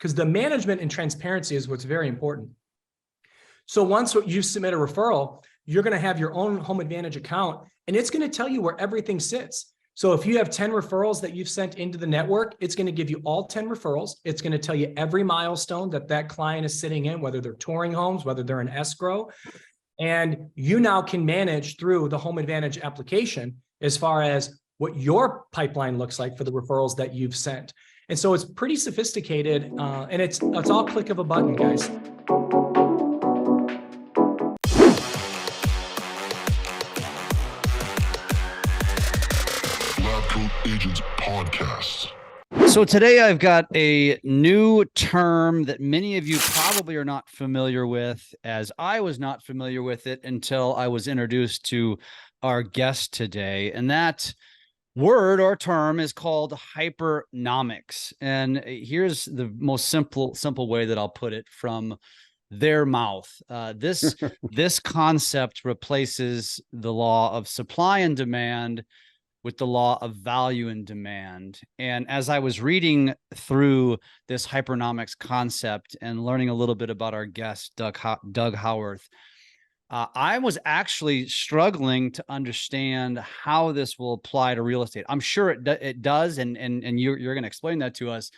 because the management and transparency is what's very important. So once you submit a referral, you're going to have your own Home Advantage account, and it's going to tell you where everything sits. So if you have 10 referrals that you've sent into the network, it's going to give you all 10 referrals. It's going to tell you every milestone that that client is sitting in, whether they're touring homes, whether they're in escrow. And you now can manage through the Home Advantage application as far as what your pipeline looks like for the referrals that you've sent. And so it's pretty sophisticated, and it's all click of a button, guys. LabCoatAgents podcast. So today I've got a new term that many of you probably are not familiar with, as I was not familiar with it until I was introduced to our guest today. And that word or term is called hypernomics. And here's the most simple way that I'll put it from their mouth. This concept replaces the law of supply and demand with the law of value and demand. And as I was reading through this hypernomics concept and learning a little bit about our guest, Doug Howarth, I was actually struggling to understand how this will apply to real estate. I'm sure it does, and you're going to explain that to us.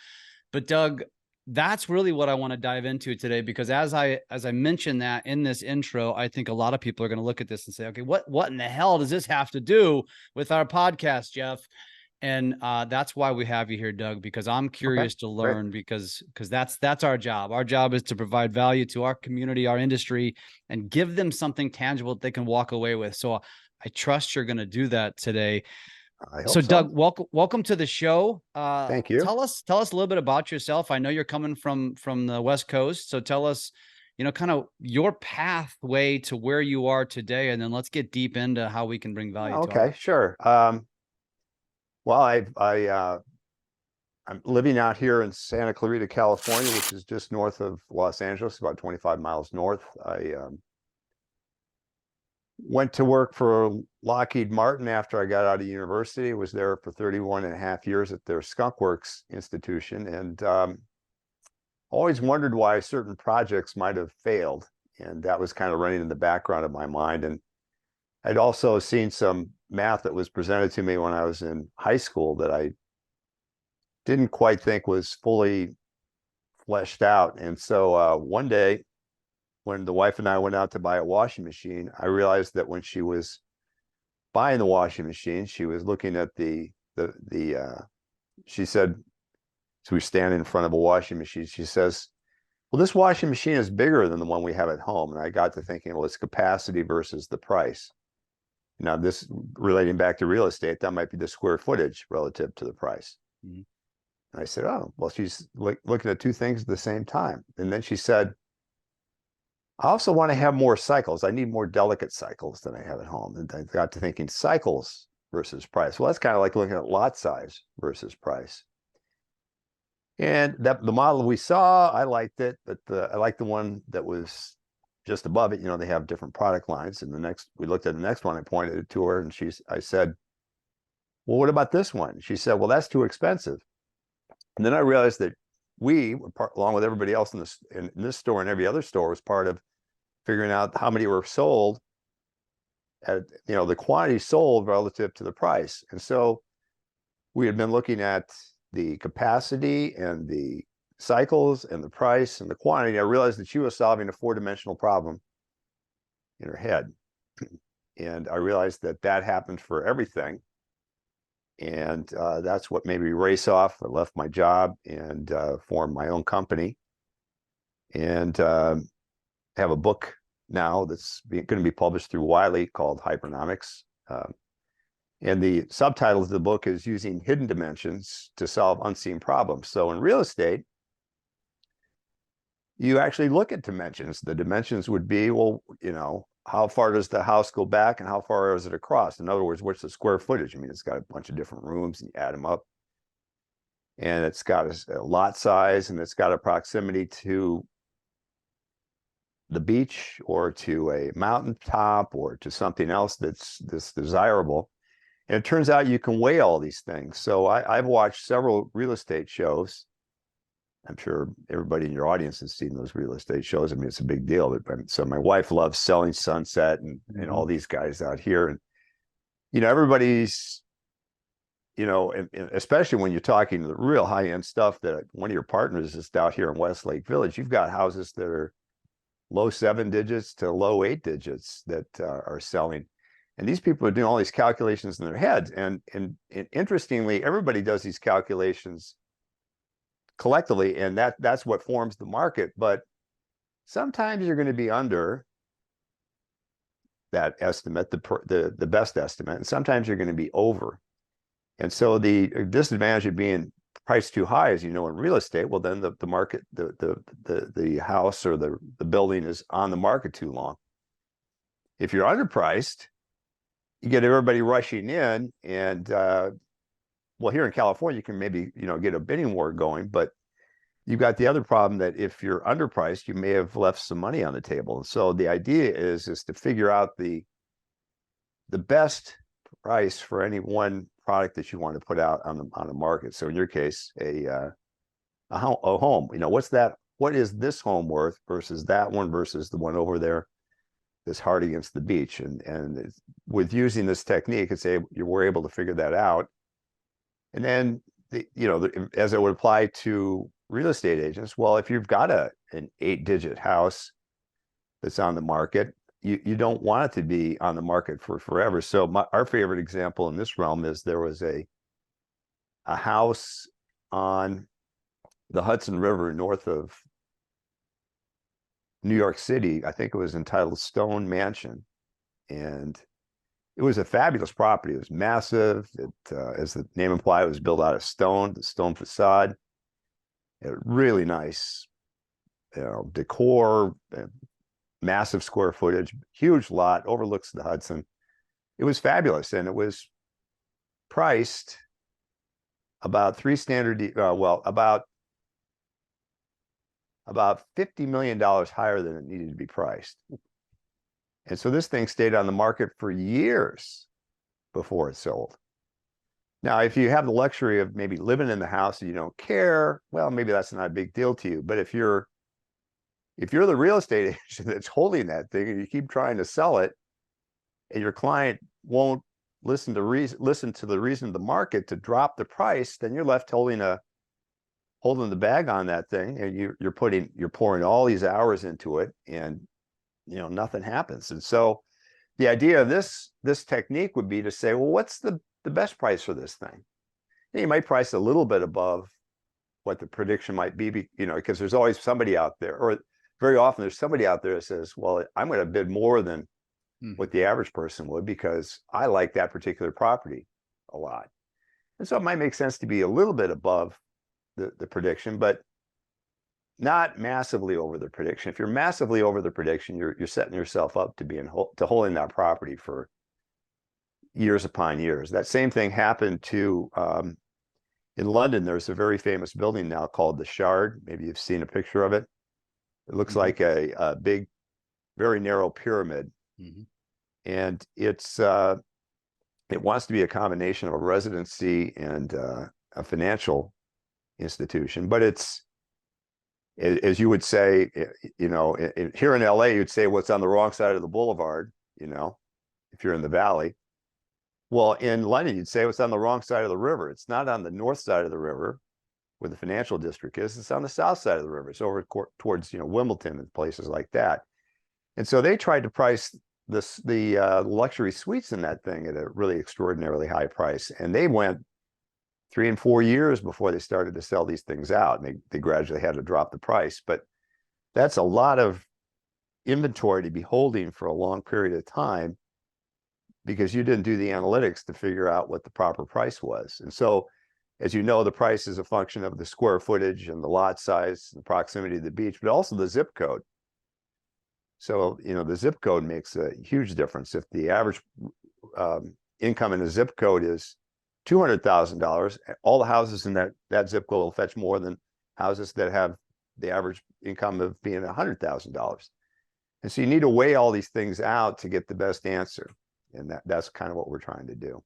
But Doug, that's really what I want to dive into today, because as I mentioned that in this intro, I think a lot of people are going to look at this and say, okay, what in the hell does this have to do with our podcast, Jeff? And that's why we have you here, Doug, because I'm curious to learn, because that's our job. Our job is to provide value to our community, our industry, and give them something tangible that they can walk away with. So I trust you're going to do that today. So Doug, welcome to the show. Thank you. Tell us a little bit about yourself. I know you're coming from the West Coast, so tell us, kind of your pathway to where you are today, and then let's get deep into how we can bring value. Okay, sure. Well, I'm living out here in Santa Clarita, California, which is just north of Los Angeles, about 25 miles north. I went to work for Lockheed Martin after I got out of university. Was there for 31 and a half years at their Skunk Works institution, and always wondered why certain projects might have failed. And that was kind of running in the background of my mind. And I'd also seen some math that was presented to me when I was in high school that I didn't quite think was fully fleshed out. And so one day, when the wife and I went out to buy a washing machine, I realized that when she was buying the washing machine, she was looking at she said, so we stand in front of a washing machine. She says, well, this washing machine is bigger than the one we have at home. And I got to thinking, well, it's capacity versus the price. Now, this relating back to real estate, that might be the square footage relative to the price. Mm-hmm. And I said, oh, well, she's looking at two things at the same time. And then she said, I also want to have more cycles. I need more delicate cycles than I have at home. And I got to thinking cycles versus price. Well, that's kind of like looking at lot size versus price. And the model we saw, I liked it, but I liked the one that was just above it. They have different product lines. And we looked at the next one. I pointed it to her, and I said, well, what about this one? She said, well, that's too expensive. And then I realized that we, along with everybody else in this store and every other store, was part of figuring out how many were sold at, the quantity sold relative to the price. And so we had been looking at the capacity and the cycles and the price and the quantity. I realized that she was solving a 4-dimensional problem in her head. And I realized that happened for everything. And that's what made me race off. I left my job and formed my own company, and have a book now that's going to be published through Wiley called Hypernomics. And the subtitle of the book is Using Hidden Dimensions to Solve Unseen Problems. So in real estate, you actually look at dimensions. The dimensions would be, well, how far does the house go back and how far is it across? In other words, what's the square footage? I mean, it's got a bunch of different rooms and you add them up. And it's got a lot size, and it's got a proximity to the beach or to a mountaintop or to something else that's desirable. And it turns out you can weigh all these things. So I've watched several real estate shows I'm sure everybody in your audience has seen those real estate shows. I mean, it's a big deal. But so my wife loves Selling Sunset and all these guys out here. And, everybody's, and especially when you're talking the real high end stuff that one of your partners is out here in Westlake Village, you've got houses that are low 7 digits to low 8 digits that are selling. And these people are doing all these calculations in their heads. And interestingly, everybody does these calculations collectively, and that's what forms the market. But sometimes you're going to be under that estimate, the best estimate, and sometimes you're going to be over. And so the disadvantage of being priced too high, as you know, in real estate, well, then the market, the house or the building is on the market too long. If you're underpriced, you get everybody rushing in, and well, here in California, you can maybe get a bidding war going, but you've got the other problem that if you're underpriced, you may have left some money on the table. And so the idea is to figure out the best price for any one product that you want to put out on the market. So in your case, a home. What is this home worth versus that one versus the one over there that's hard against the beach? And with using this technique, you were able to figure that out. And then as it would apply to real estate agents, well, if you've got an 8-digit house that's on the market, you don't want it to be on the market for forever. So our favorite example in this realm is there was a house on the Hudson River north of New York City. I think it was entitled Stone Mansion, and it was a fabulous property. It was massive. As the name implied, it was built out of stone, the stone facade. Really nice, decor, massive square footage, huge lot, overlooks the Hudson. It was fabulous, and it was priced about about $50 million higher than it needed to be priced. And so this thing stayed on the market for years before it sold. Now, if you have the luxury of maybe living in the house and you don't care, well, maybe that's not a big deal to you. But if you're the real estate agent that's holding that thing and you keep trying to sell it, and your client won't listen to the reason of the market to drop the price, then you're left holding the bag on that thing, and you're pouring all these hours into it, and nothing happens. And so the idea of this technique would be to say, well, what's the best price for this thing? And you might price a little bit above what the prediction might be, because there's always somebody out there, or very often there's somebody out there that says, well, I'm going to bid more than what the average person would because I like that particular property a lot. And so it might make sense to be a little bit above the prediction, but not massively over the prediction. If you're massively over the prediction, you're setting yourself up to holding that property for years upon years. That same thing happened to in London. There's a very famous building now called the Shard. Maybe you've seen a picture of it. It looks like a big, very narrow pyramid, and it wants to be a combination of a residency and a financial institution, but it's, as you would say, here in LA, you'd say what's on the wrong side of the boulevard, if you're in the valley. Well, in London, you'd say what's on the wrong side of the river. It's not on the north side of the river where the financial district is. It's on the south side of the river. It's over towards, Wimbledon and places like that. And so they tried to price the luxury suites in that thing at a really extraordinarily high price. And they went 3 and 4 years before they started to sell these things out, and they gradually had to drop the price. But that's a lot of inventory to be holding for a long period of time because you didn't do the analytics to figure out what the proper price was. And so, as you know, the price is a function of the square footage and the lot size, the proximity to the beach, but also the zip code. So, the zip code makes a huge difference. If the average income in a zip code is $200,000, all the houses in that zip code will fetch more than houses that have the average income of being $100,000. And so you need to weigh all these things out to get the best answer. And that's kind of what we're trying to do.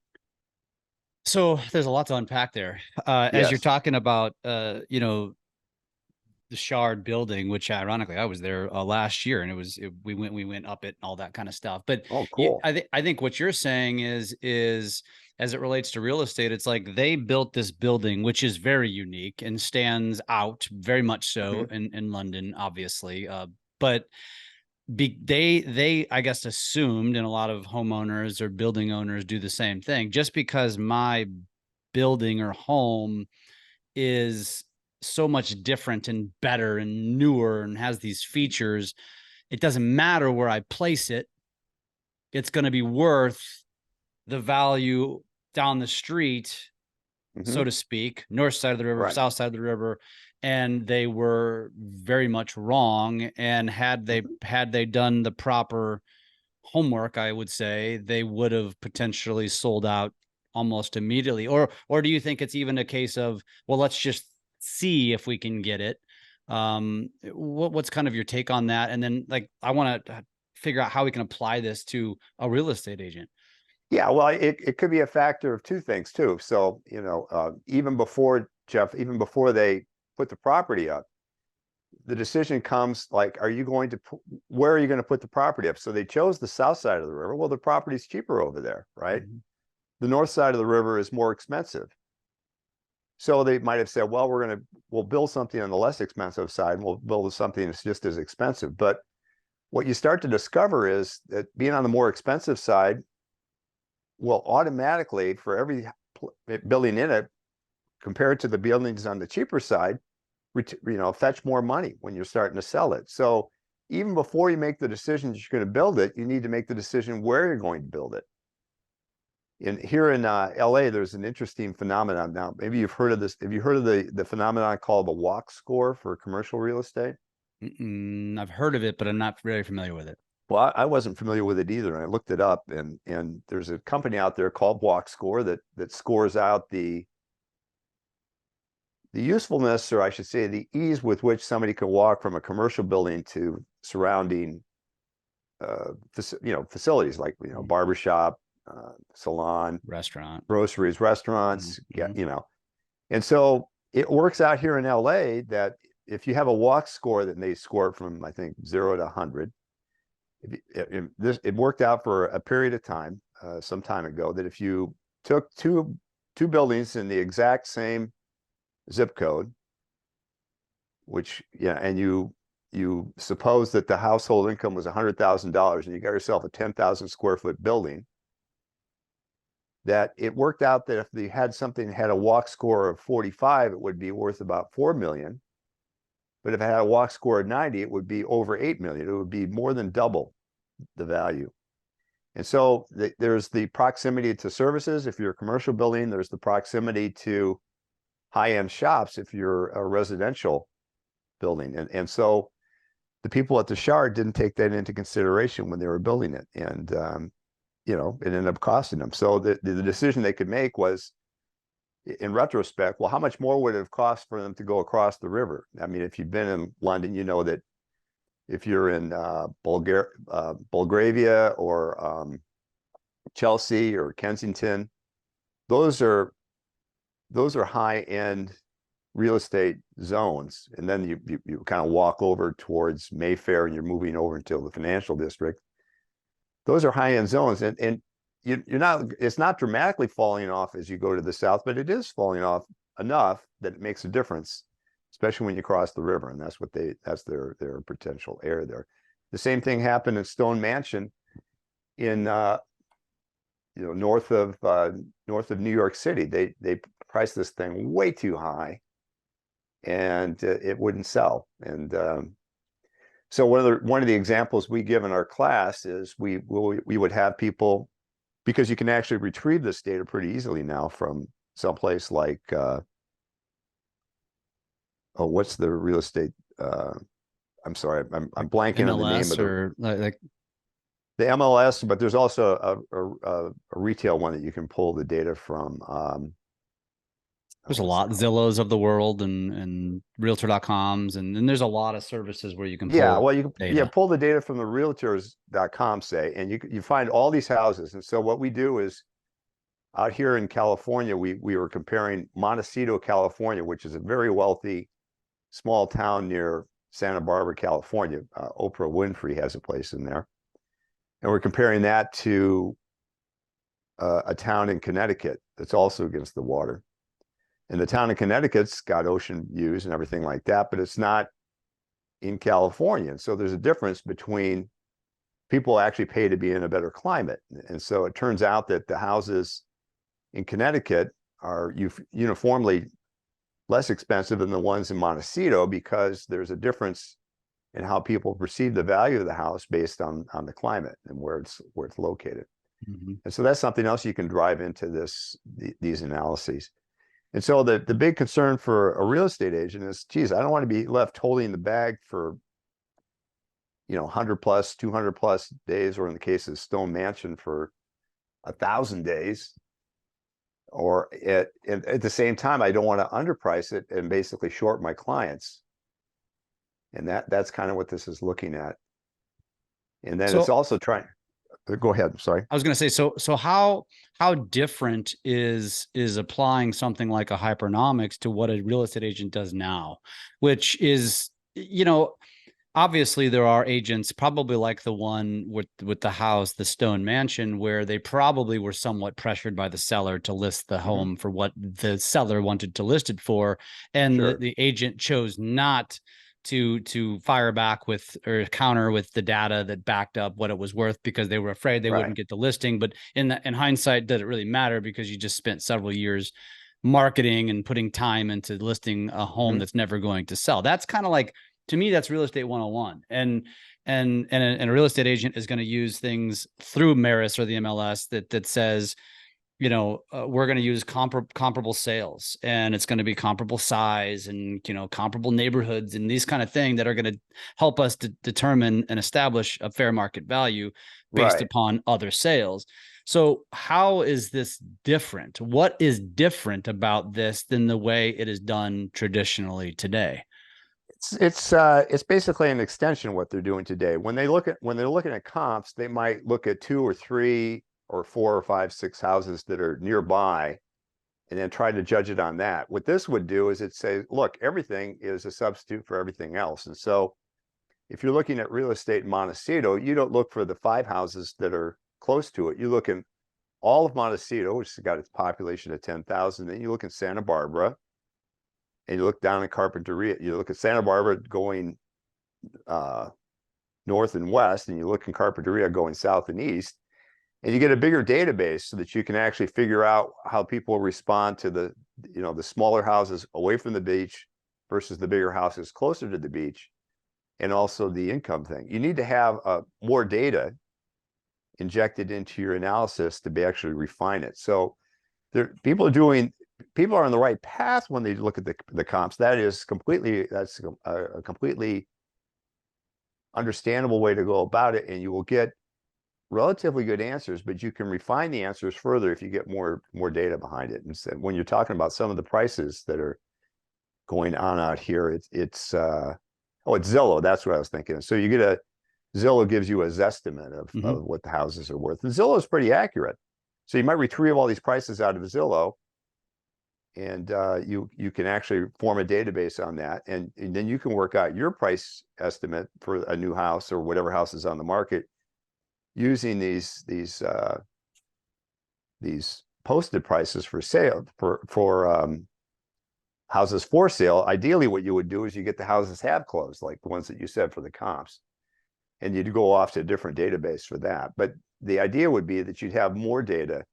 So there's a lot to unpack there. As you're talking about, the Shard building, which ironically I was there last year, and we went up it and all that kind of stuff. But Oh, cool. I think what you're saying is as it relates to real estate, it's like they built this building, which is very unique and stands out very much so in London, obviously. But they I guess assumed, and a lot of homeowners or building owners do the same thing, just because my building or home is so much different and better and newer and has these features, it doesn't matter where I place it, it's going to be worth the value down the street, so to speak, north side of the river, Right. south side of the river. And they were very much wrong. And had they done the proper homework, I would say they would have potentially sold out almost immediately. Or do you think it's even a case of, well, let's just see if we can get it? What's kind of your take on that? And then, like, I want to figure out how we can apply this to a real estate agent. Yeah, well, it could be a factor of two things too. So, even before, Jeff, even before they put the property up, the decision comes like, where are you going to put the property up? So they chose the south side of the river. Well, the property's cheaper over there, right? The north side of the river is more expensive. So they might have said, well, we'll build something on the less expensive side, and we'll build something that's just as expensive. But what you start to discover is that being on the more expensive side will automatically, for every building in it, compared to the buildings on the cheaper side, fetch more money when you're starting to sell it. So even before you make the decision that you're going to build it, you need to make the decision where you're going to build it. Here in LA, there's an interesting phenomenon. Now, maybe you've heard of this. Have you heard of the phenomenon called the walk score for commercial real estate? I've heard of it, but I'm not very familiar with it. Well, I wasn't familiar with it either, and I looked it up, and there's a company out there called Walk Score that scores out the usefulness, or I should say, the ease with which somebody can walk from a commercial building to surrounding, facilities like barbershop, salon, Restaurant, groceries, restaurants, and so it works out here in LA that if you have a walk score, that they score from, I think, 0 to 100. It worked out for a period of time, some time ago, that if you took two buildings in the exact same zip code, and you suppose that the household income was $100,000, and you got yourself a 10,000 square foot building, that it worked out that if you had something that had a walk score of 45, it would be worth about 4 million. But if it had a walk score of 90, it would be over 8 million. It would be more than double the value. And so there's the proximity to services. If you're a commercial building, there's the proximity to high-end shops if you're a residential building. And so the people at the Shard didn't take that into consideration when they were building it. And, it ended up costing them. So the decision they could make was, in retrospect, well, how much more would it have cost for them to go across the river? I mean, if you've been in London, you know that if you're in Belgravia or Chelsea or Kensington, those are high-end real estate zones. And then you kind of walk over towards Mayfair, and you're moving over into the financial district. Those are high-end zones, and it's not dramatically falling off as you go to the south, but it is falling off enough that it makes a difference, especially when you cross the river. And that's their potential area there. The same thing happened in Stone Mansion in north of New York City. They priced this thing way too high, and it wouldn't sell. And so one of the examples we give in our class is we would have people, because you can actually retrieve this data pretty easily now from someplace like, what's the real estate? I'm sorry, I'm blanking on the name of the MLS, but there's also a retail one that you can pull the data from. There's a lot, Zillows of the world and Realtor.coms, and then there's a lot of services where you can pull you can pull the data from the Realtors.com, say, and you find all these houses. And so what we do is, out here in California, we were comparing Montecito, California, which is a very wealthy small town near Santa Barbara, California. Oprah Winfrey has a place in there. And we're comparing that to a town in Connecticut that's also against the water. And the town in Connecticut's got ocean views and everything like that, but it's not in California. And so there's a difference between people actually pay to be in a better climate. And so it turns out that the houses in Connecticut are uniformly less expensive than the ones in Montecito, because there's a difference in how people perceive the value of the house based on the climate and where it's located. Mhm. And so that's something else you can drive into these analyses. And so the big concern for a real estate agent is, geez, I don't want to be left holding the bag for 100 plus, 200 plus days, or in the case of Stone Mansion for 1,000 days. Or at the same time, I don't want to underprice it and basically short my clients. And that's kind of what this is looking at. And then it's also trying. Go ahead. I'm sorry. I was going to say, so how different is applying something like a hypernomics to what a real estate agent does now, which is, obviously there are agents probably like the one with the house, the Stone Mansion, where they probably were somewhat pressured by the seller to list the home for what the seller wanted to list it for. And Sure. the agent chose not to fire back with or counter with the data that backed up what it was worth, because they were afraid they wouldn't get the listing. But in hindsight, does it really matter, because you just spent several years marketing and putting time into listing a home that's never going to sell? That's kind of like, to me, that's real estate 101. And a real estate agent is going to use things through Maris or the MLS that says, we're going to use comparable sales, and it's going to be comparable size and, comparable neighborhoods and these kind of things that are going to help us to determine and establish a fair market value based upon other sales. So how is this different? What is different about this than the way it is done traditionally today? It's basically an extension of what they're doing today. When they're looking at comps, they might look at 2 or 3 or 4 or 5, 6 houses that are nearby, and then try to judge it on that. What this would do is it say, look, everything is a substitute for everything else. And so if you're looking at real estate in Montecito, you don't look for the 5 houses that are close to it. You look at all of Montecito, which has got its population of 10,000. Then you look at Santa Barbara, and you look down at Carpinteria. You look at Santa Barbara going north and west, and you look in Carpinteria going south and east. And you get a bigger database so that you can actually figure out how people respond to the smaller houses away from the beach versus the bigger houses closer to the beach, and also the income thing. You need to have more data injected into your analysis to be actually refine it. So people are on the right path when they look at the comps. That's a completely understandable way to go about it, and you will get relatively good answers, but you can refine the answers further if you get more data behind it. And so when you're talking about some of the prices that are going on out here, it's Zillow. That's what I was thinking. So you get Zillow gives you a Zestimate of what the houses are worth. And Zillow is pretty accurate. So you might retrieve all these prices out of Zillow, and you can actually form a database on that, and then you can work out your price estimate for a new house or whatever house is on the market, using these posted prices for sale for houses for sale. Ideally, what you would do is you get the houses have closed, like the ones that you said for the comps, and you'd go off to a different database for that. But the idea would be that you'd have more data,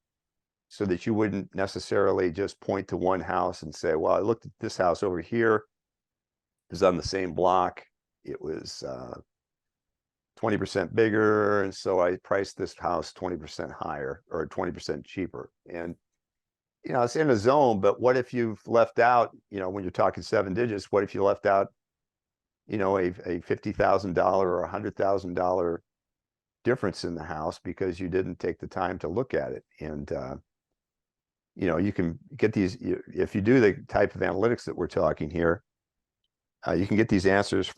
so that you wouldn't necessarily just point to one house and say, well, I looked at this house over here, it was on the same block, it was 20% bigger, and so I priced this house 20% higher or 20% cheaper. And it's in a zone, but what if you've left out, when you're talking 7 digits, what if you left out a $50,000 or $100,000 difference in the house because you didn't take the time to look at it? And you can get these, if you do the type of analytics that we're talking here, you can get these answers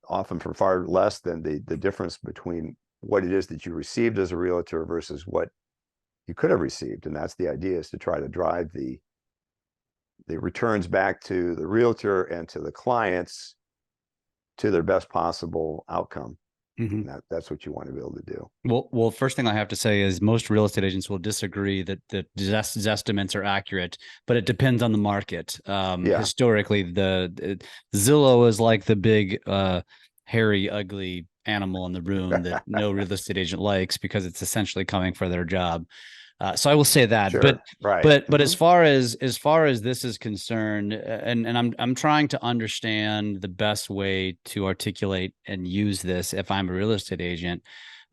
often for far less than the difference between what it is that you received as a realtor versus what you could have received. And that's the idea, is to try to drive the the returns back to the realtor and to the clients to their best possible outcome. Mhm. And that's what you want to be able to do. Well, first thing I have to say is most real estate agents will disagree that estimates are accurate, but it depends on the market. Yeah. Historically, the Zillow is like the big, hairy, ugly animal in the room that no real estate agent likes because it's essentially coming for their job. So I will say that, Sure. Right. but as far as this is concerned, and I'm trying to understand the best way to articulate and use this if I'm a real estate agent,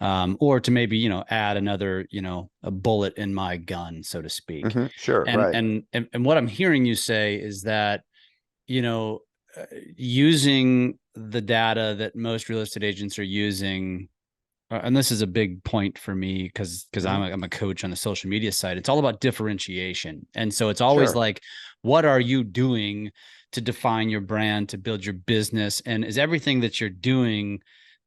or to maybe add another a bullet in my gun, so to speak. Sure. And Right. and what I'm hearing you say is that you know using the data that most real estate agents are using, and this is a big point for me because I'm a coach on the social media side. It's all about differentiation. And so it's always Sure. like, what are you doing to define your brand, to build your business? And is everything that you're doing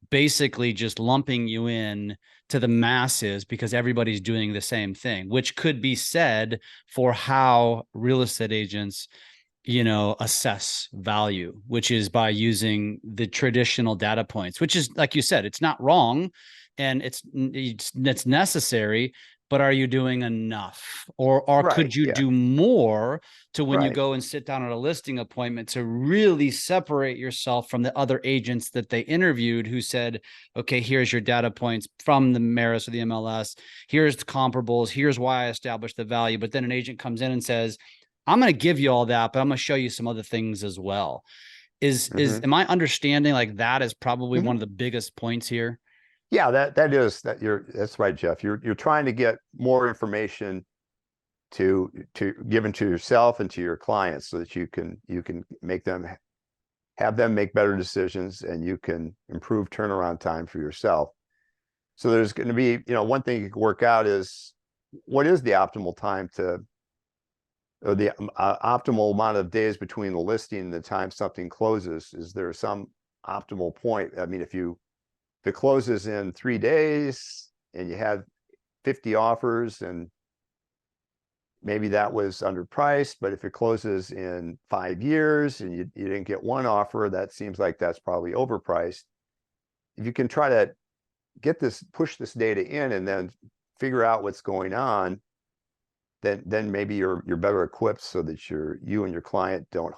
basically just lumping you in to the masses because everybody's doing the same thing, which could be said for how real estate agents assess value, which is by using the traditional data points, which is, like you said, it's not wrong and it's necessary, but are you doing enough? Or Right. could you Yeah. do more to when you Right. go and sit down at a listing appointment to really separate yourself from the other agents that they interviewed who said, okay, here's your data points from the Maris or the MLS, here's the comparables, here's why I established the value. But then an agent comes in and says, I'm going to give you all that, but I'm going to show you some other things as well. Am I understanding like that is probably one of the biggest points here? Yeah, that's right, Jeff. You're trying to get more information to given to yourself and to your clients so that you can have them make better decisions and you can improve turnaround time for yourself. So there's going to be, one thing you can work out is what is the optimal time or the optimal amount of days between the listing and the time something closes. Is there some optimal point? I mean, if it closes in 3 days and you had 50 offers and maybe that was underpriced, but if it closes in 5 years and you didn't get one offer, that seems like that's probably overpriced. If you can try to push this data in and then figure out what's going on, then maybe you're better equipped so that you and your client don't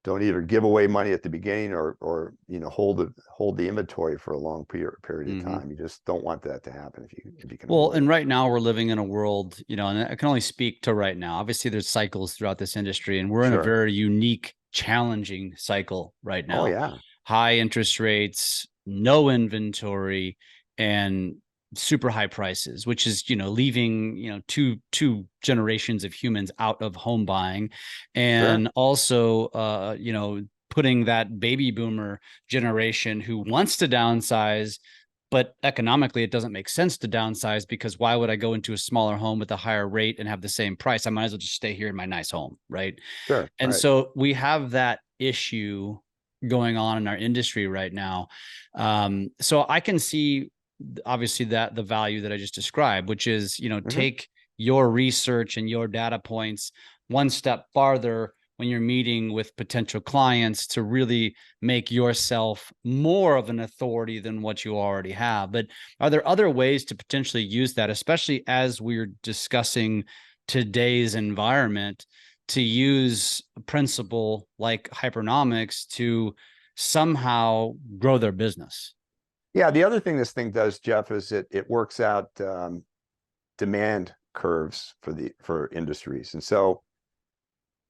either give away money at the beginning or hold the inventory for a long period of time. You just don't want that to happen if you can Well, avoid and it. right now we're living in a world, and I can only speak to right now. Obviously, there's cycles throughout this industry, and we're in a Sure. very unique, challenging cycle right now. Oh yeah. High interest rates, no inventory, and super high prices, which is leaving two generations of humans out of home buying, and Sure. also putting that baby boomer generation who wants to downsize, but economically it doesn't make sense to downsize because why would I go into a smaller home with a higher rate and have the same price? I might as well just stay here in my nice home, right? Sure. And Right. so we have that issue going on in our industry right now. So I can see obviously that the value that I just described, which is, take your research and your data points one step farther when you're meeting with potential clients to really make yourself more of an authority than what you already have. But are there other ways to potentially use that, especially as we're discussing today's environment, to use a principle like hypernomics to somehow grow their business? Yeah. The other thing this thing does, Jeff, is it works out demand curves for industries. And so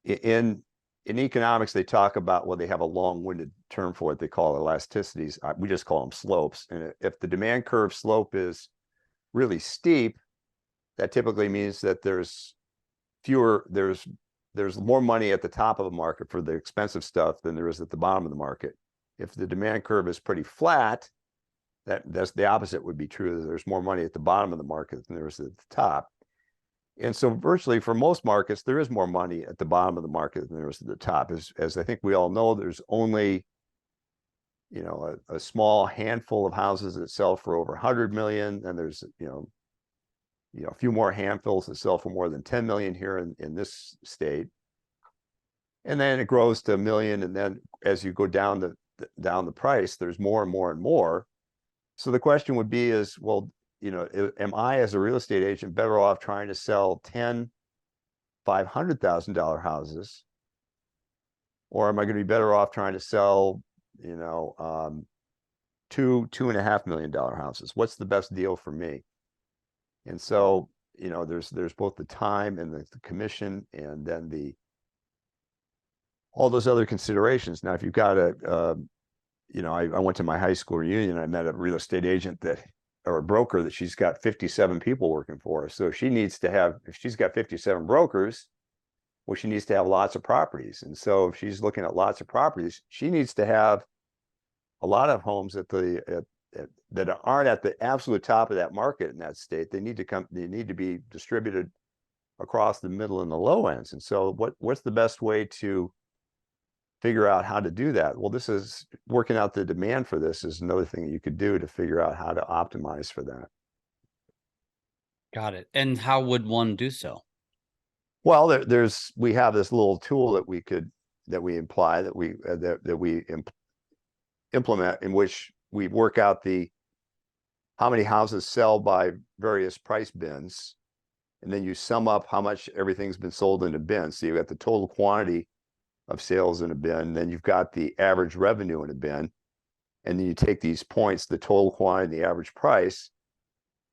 in economics, they talk about, well, they have a long-winded term for what they call elasticities. We just call them slopes. And if the demand curve slope is really steep, that typically means that there's more money at the top of the market for the expensive stuff than there is at the bottom of the market. If the demand curve is pretty flat, that's the opposite would be true. There's more money at the bottom of the market than there is at the top. And so virtually for most markets, there is more money at the bottom of the market than there is at the top. As I think we all know, there's only, a small handful of houses that sell for over 100 million. And there's, a few more handfuls that sell for more than 10 million here in this state. and then it grows to 1 million. And then as you go down the price, there's more and more and more. So the question would be is, well, am I as a real estate agent better off trying to sell 10 $500,000 houses, or am I going to be better off trying to sell, $2.5 million houses? What's the best deal for me? And so, there's both the time and the commission, and then all those other considerations. Now, if you've got I went to my high school reunion. I met a real estate agent or a broker that she's got 57 people working for her. So if she's got 57 brokers, well, she needs to have lots of properties. And so if she's looking at lots of properties, she needs to have a lot of homes that aren't at the absolute top of that market in that state. They need to be distributed across the middle and the low ends. And so what's the best way to figure out how to do that? Well, this is working out the demand for this is another thing that you could do to figure out how to optimize for that. Got it. And how would one do so? Well, we have this little tool that we implement, in which we work out how many houses sell by various price bins, and then you sum up how much everything's been sold in a bin. So you've got the total quantity of sales in a bin, then you've got the average revenue in a bin, and then you take these points, the total quantity, the average price,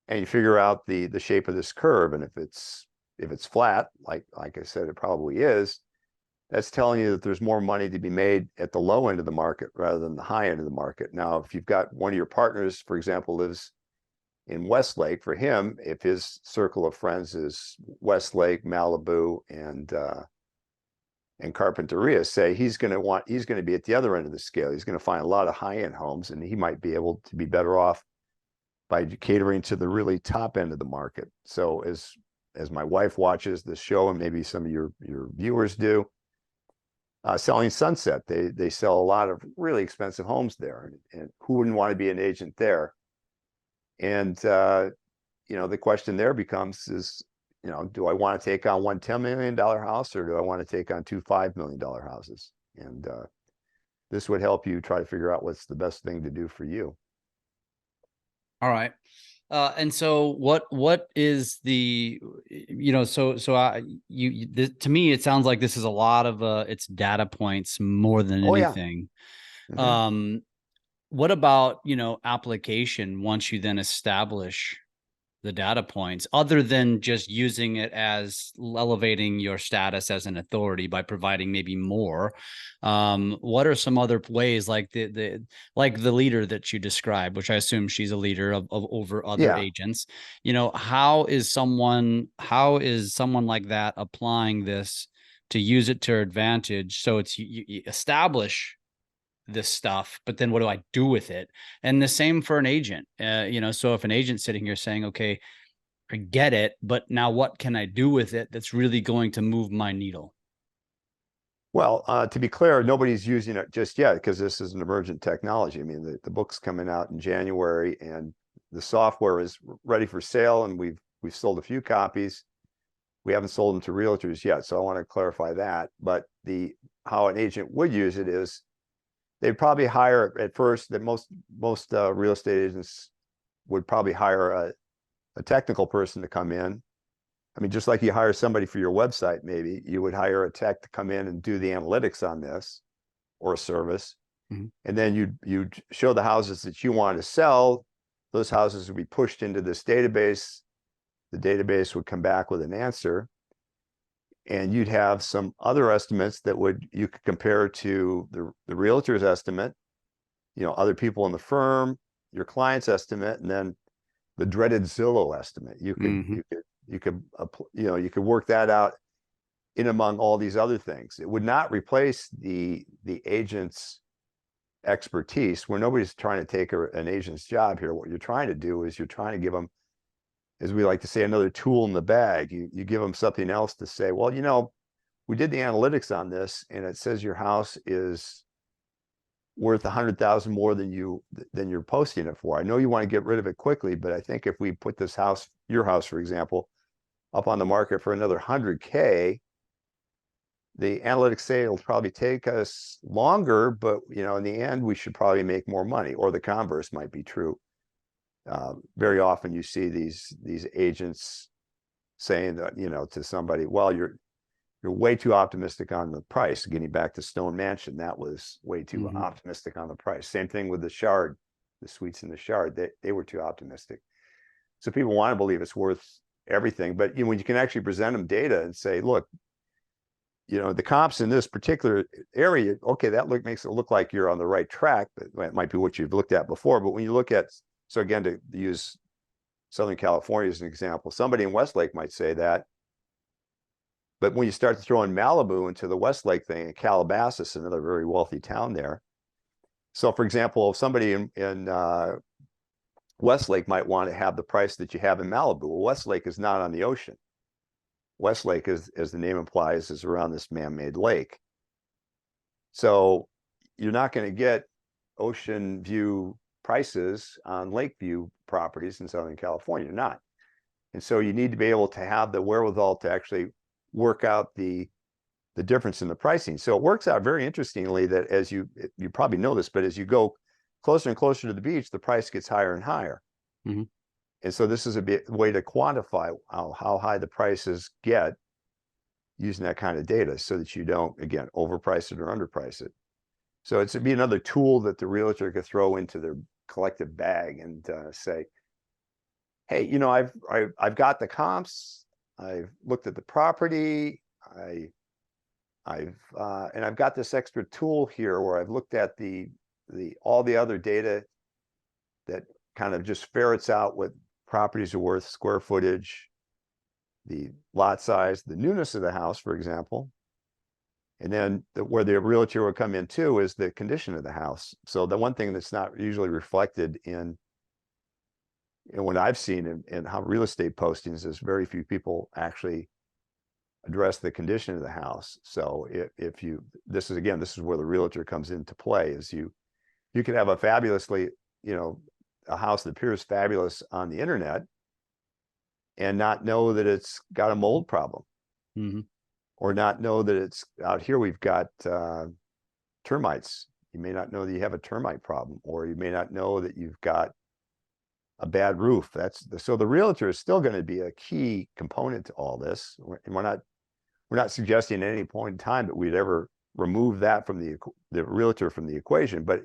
and you figure out the shape of this curve. And if it's flat, like I said, it probably is, that's telling you that there's more money to be made at the low end of the market rather than the high end of the market. Now, if you've got one of your partners, for example, lives in Westlake, for him, if his circle of friends is Westlake, Malibu, and Carpinteria, say he's going to be at the other end of the scale. He's going to find a lot of high-end homes, and he might be able to be better off by catering to the really top end of the market. So as my wife watches the show, and maybe some of your viewers do, Selling Sunset, they sell a lot of really expensive homes there, and who wouldn't want to be an agent there? And the question there becomes is, do I want to take on one $10 million house, or do I want to take on two $5 million houses? And this would help you try to figure out what's the best thing to do for you. All right. And so what is the, to me, it sounds like this is a lot of, it's data points more than anything. Yeah. Mm-hmm. What about, application once you then establish the data points, other than just using it as elevating your status as an authority by providing maybe more? What are some other ways, like the leader that you described, which I assume she's a leader of over other agents? How is someone like that applying this to use it to her advantage? So it's you establish this stuff, but then what do I do with it? And the same for an agent. So if an agent's sitting here saying, okay, I get it, but now what can I do with it that's really going to move my needle? Well, to be clear, nobody's using it just yet, because this is an emergent technology. I mean, the book's coming out in January, and the software is ready for sale, and we've sold a few copies. We haven't sold them to realtors yet, so I want to clarify that. But how an agent would use it is, they'd probably hire at first, that most real estate agents would probably hire a technical person to come in. I mean, just like you hire somebody for your website, maybe you would hire a tech to come in and do the analytics on this, or a service. Mm-hmm. And then you'd show the houses that you want to sell. Those houses would be pushed into this database. The database would come back with an answer, and you'd have some other estimates that you could compare to the realtor's estimate, other people in the firm, your client's estimate, and then the dreaded Zillow estimate. You could work that out in among all these other things. It would not replace the agent's expertise. Where nobody's trying to take an agent's job here. What you're trying to do is you're trying to give them, as we like to say, another tool in the bag. You give them something else to say, well, we did the analytics on this, and it says your house is worth 100,000 more than you're posting it for. I know you want to get rid of it quickly, but I think if we put this house, your house, for example, up on the market for another 100K, the analytics say it'll probably take us longer, but in the end, we should probably make more money, or the converse might be true. Very often you see these agents saying that, to somebody, well, you're way too optimistic on the price. Getting back to Stone Mansion, that was way too optimistic on the price. Same thing with the Shard, the suites in the Shard, they were too optimistic. So people want to believe it's worth everything, but when you can actually present them data and say, look, the comps in this particular area, okay, that makes it look like you're on the right track, but it might be what you've looked at before. But when you look at, so again, to use Southern California as an example, somebody in Westlake might say that, but when you start to throw in Malibu into the Westlake thing, and Calabasas, another very wealthy town there. So for example, if somebody in Westlake might want to have the price that you have in Malibu. Well, Westlake is not on the ocean. Westlake, as the name implies, is around this man-made lake. So you're not going to get ocean view prices on lake view properties in Southern California. You're not. And so you need to be able to have the wherewithal to actually work out the difference in the pricing. So it works out very interestingly that as you probably know this, but as you go closer and closer to the beach, the price gets higher and higher. And so this is a way to quantify how high the prices get using that kind of data, so that you don't, again, overprice it or underprice it. So it'd be another tool that the realtor could throw into their collective bag and say, hey, I've got the comps, I've looked at the property, and I've got this extra tool here where I've looked at all the other data that kind of just ferrets out what properties are worth, square footage, the lot size, the newness of the house, for example. And then where the realtor will come in too is the condition of the house. So the one thing that's not usually reflected in what I've seen in how real estate postings is very few people actually address the condition of the house. So this is where the realtor comes into play, is you could have a fabulously, a house that appears fabulous on the internet and not know that it's got a mold problem, or not know that it's out here. We've got termites. You may not know that you have a termite problem, or you may not know that you've got a bad roof. So the realtor is still going to be a key component to all this. And we're not suggesting at any point in time that we'd ever remove that from the realtor from the equation. But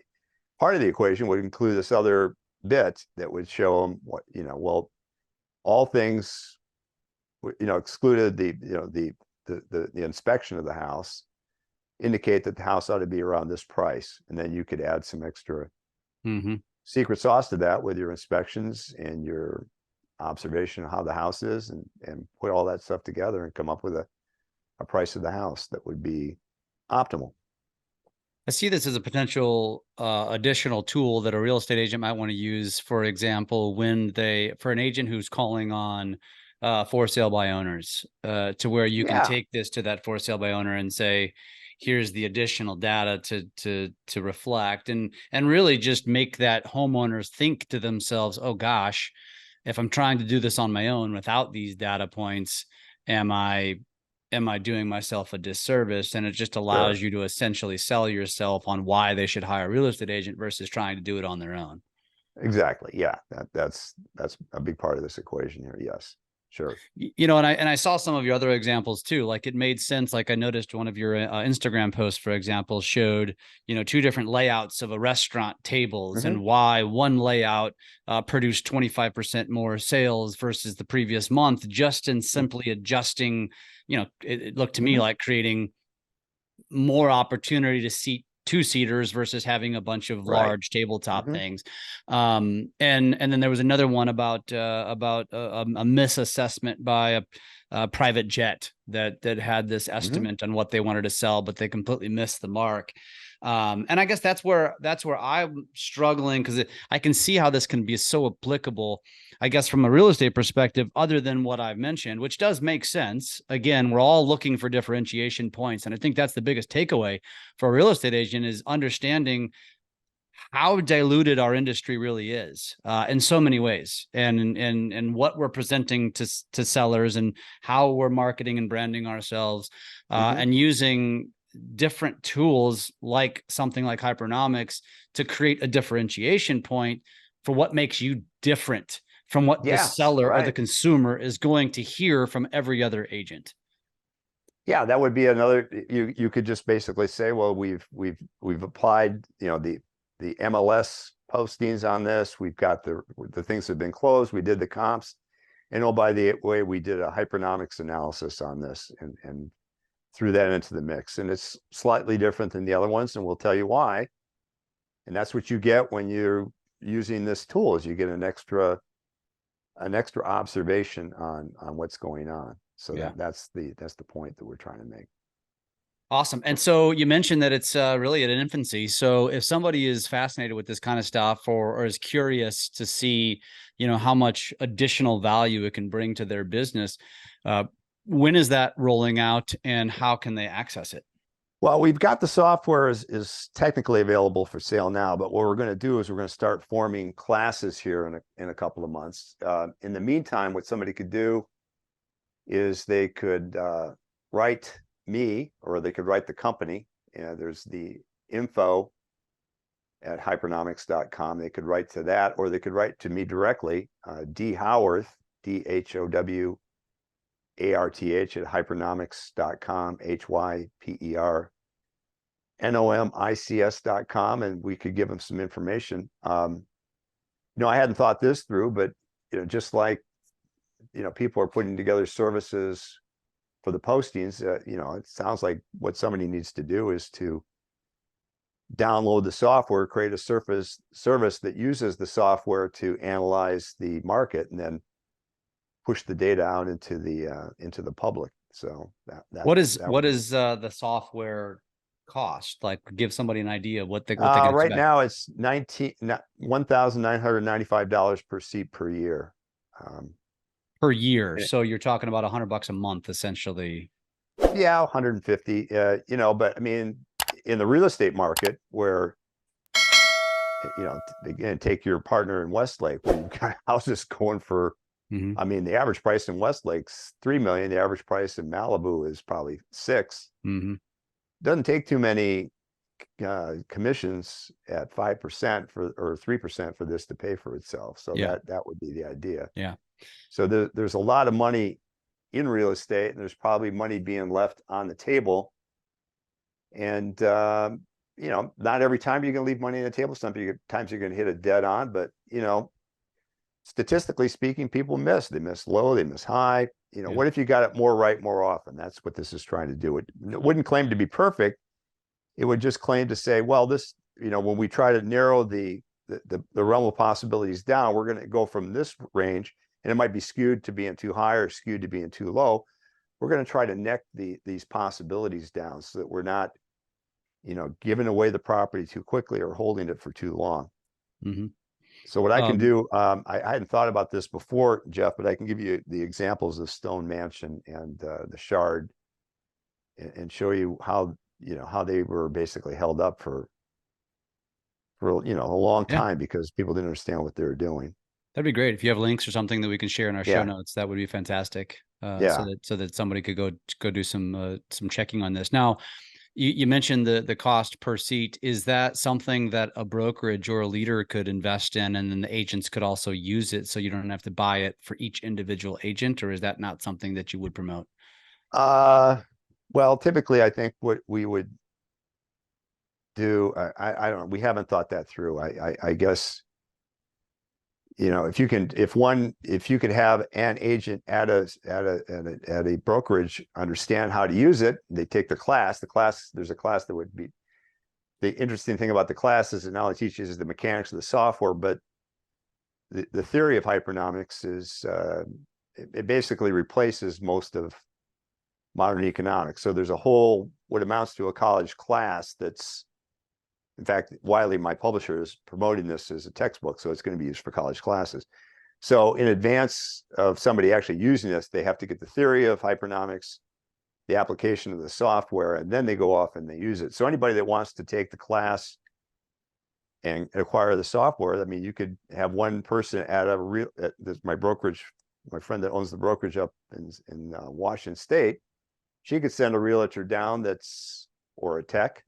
part of the equation would include this other bit that would show them what, well, all things, excluded the inspection of the house, indicate that the house ought to be around this price. And then you could add some extra secret sauce to that with your inspections and your observation of how the house is, and put all that stuff together and come up with a price of the house that would be optimal. I see this as a potential additional tool that a real estate agent might want to use, for example, for an agent who's calling on for sale by owners, to where you can take this to that for sale by owner and say, here's the additional data to reflect, and really just make that homeowners think to themselves, oh gosh, if I'm trying to do this on my own without these data points, am I doing myself a disservice? And it just allows you to essentially sell yourself on why they should hire a real estate agent versus trying to do it on their own. Exactly. Yeah. That's a big part of this equation here. Yes. Sure. And I saw some of your other examples too. Like, it made sense. Like, I noticed one of your Instagram posts, for example, showed, two different layouts of a restaurant tables, and why one layout produced 25% more sales versus the previous month, just in simply adjusting. It looked to me like creating more opportunity to seat two-seaters versus having a bunch of large tabletop things. And then there was another one about a misassessment by a private jet that had this estimate on what they wanted to sell, but they completely missed the mark. And I guess that's where I'm struggling, because I can see how this can be so applicable, I guess, from a real estate perspective, other than what I've mentioned, which does make sense. Again, we're all looking for differentiation points. And I think that's the biggest takeaway for a real estate agent, is understanding how diluted our industry really is in so many ways, and what we're presenting to sellers, and how we're marketing and branding ourselves, and using different tools like something like hypernomics to create a differentiation point for what makes you different from what the Yes, seller or the right. consumer is going to hear from every other agent. Yeah, that would be another. You could just basically say, well, we've applied, the MLS postings on this. We've got the things that have been closed. We did the comps, and oh, by the way, we did a hypernomics analysis on this and threw that into the mix. And it's slightly different than the other ones, and we'll tell you why. And that's what you get when you're using this tool, is you get an extra observation on what's going on. So Yeah. that's the point that we're trying to make. Awesome. And so you mentioned that it's really at an infancy. So if somebody is fascinated with this kind of stuff, or is curious to see, how much additional value it can bring to their business, when is that rolling out, and how can they access it? Well, we've got the software is technically available for sale now, but what we're going to do is we're going to start forming classes here in a couple of months. In the meantime, what somebody could do is they could write me, or they could write the company. There's the info at hypernomics.com. They could write to that, or they could write to me directly, D Howarth, DHOWARTH at hypernomics.com, HYPERNOMICS.com, and we could give them some information. I hadn't thought this through, but just like people are putting together services for the postings, it sounds like what somebody needs to do is to download the software, create a service that uses the software to analyze the market, and then push the data out into the public. So What is the software cost? Like, give somebody an idea of what they can right expect. now it's $1,995 per seat per year. Per year. So you're talking about $100 a month, essentially. Yeah, 150. But I mean, in the real estate market, where again, take your partner in Westlake, where you've got houses going for, I mean, the average price in Westlake's $3 million. The average price in Malibu is probably $6 million. Doesn't take too many commissions at 5% or 3% for this to pay for itself. So that would be the idea. Yeah. So there's a lot of money in real estate, and there's probably money being left on the table. And not every time you're going to leave money on the table. Sometimes you're going to hit it dead on, but statistically speaking, people miss. They miss low, they miss high. What if you got it more right more often? That's what this is trying to do. It wouldn't claim to be perfect. It would just claim to say, well, this, when we try to narrow the realm of possibilities down, we're going to go from this range, and it might be skewed to being too high or skewed to being too low. We're going to try to neck these possibilities down, so that we're not, giving away the property too quickly or holding it for too long. So what I can do, I hadn't thought about this before, Jeff, but I can give you the examples of Stone Mansion and the Shard, and show you how they were basically held up for a long time because people didn't understand what they were doing. That'd be great if you have links or something that we can share in our show notes. That would be fantastic. So that somebody could go do some checking on this. Now, you mentioned the cost per seat. Is that something that a brokerage or a leader could invest in, and then the agents could also use it, so you don't have to buy it for each individual agent? Or is that not something that you would promote? Well, typically I think what we would do, I don't know, we haven't thought that through. I guess, if you could have an agent at a brokerage understand how to use it, they take the class. There's a class that would be, the interesting thing about the class is it not only teaches the mechanics of the software, but the theory of hypernomics is it basically replaces most of modern economics. So there's a whole, what amounts to a college class that's, in fact, Wiley, my publisher, is promoting this as a textbook, so it's going to be used for college classes. So in advance of somebody actually using this, they have to get the theory of hypernomics, the application of the software, and then they go off and they use it. So anybody that wants to take the class and acquire the software. I mean, you could have one person at my brokerage, my friend that owns the brokerage up in Washington State. She could send a realtor down or a tech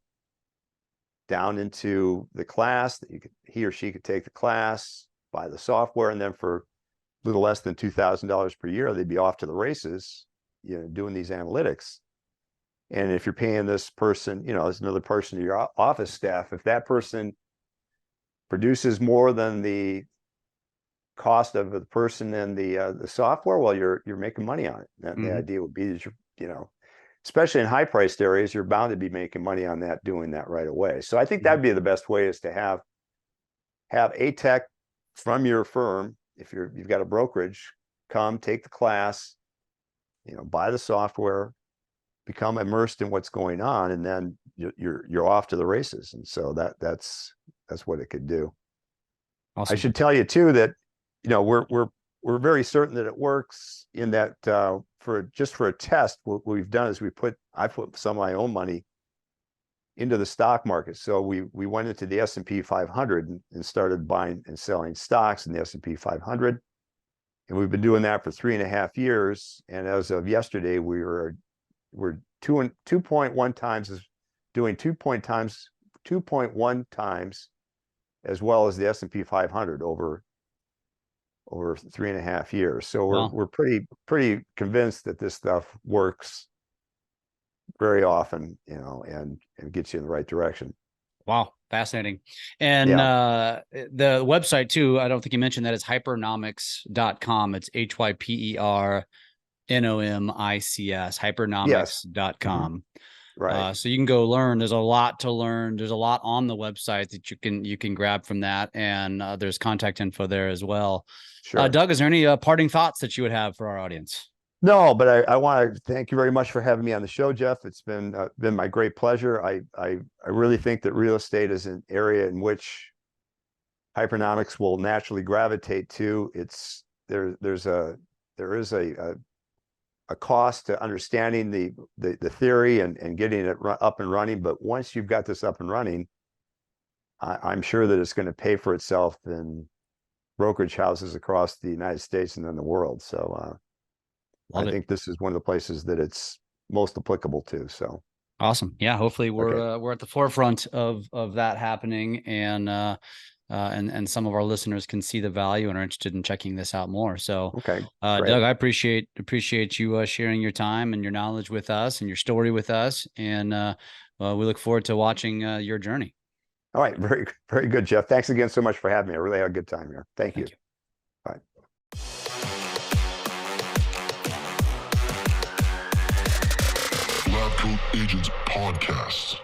down into the class that he or she could take the class, buy the software, and then for a little less than $2,000 per year, they'd be off to the races, doing these analytics. And if you're paying this person, as another person to your office staff, if that person produces more than the cost of the person and the software, well, you're making money on it. The idea would be that especially in high priced areas, you're bound to be making money on that, doing that right away. So I think that'd be the best way, is to have a tech from your firm. If you've got a brokerage, come take the class, buy the software, become immersed in what's going on, and then you're off to the races. And so that's what it could do. Awesome. I should tell you too that we're very certain that it works, in that for a test, what we've done is I put some of my own money into the stock market. So we went into the S&P 500 and started buying and selling stocks in the S&P 500. And we've been doing that for 3.5 years. And as of yesterday, we're 2.1 times, doing 2.1 times as well as the S&P 500 over 3.5 years. So we're pretty convinced that this stuff works very often, and gets you in the right direction. Wow. Fascinating. And the website too, I don't think you mentioned that, is hypernomics.com. It's hypernomics, hypernomics.com. Right. So you can go learn. There's a lot to learn. There's a lot on the website that you can grab from that. And there's contact info there as well. Sure. Doug, is there any parting thoughts that you would have for our audience? No, but I want to thank you very much for having me on the show, Jeff. It's been my great pleasure. I really think that real estate is an area in which hypernomics will naturally gravitate to. There is a cost to understanding the theory and getting it up and running. But once you've got this up and running, I'm sure that it's going to pay for itself in brokerage houses across the United States and then the world. So I think this is one of the places that it's most applicable to. So awesome. Yeah. Hopefully we're at the forefront of that happening, and some of our listeners can see the value and are interested in checking this out more. So, Doug, I appreciate you sharing your time and your knowledge with us and your story with us. And we look forward to watching your journey. All right. Very, very good, Jeff. Thanks again so much for having me. I really had a good time here. Thank you. Bye. LabCoatAgents Podcast.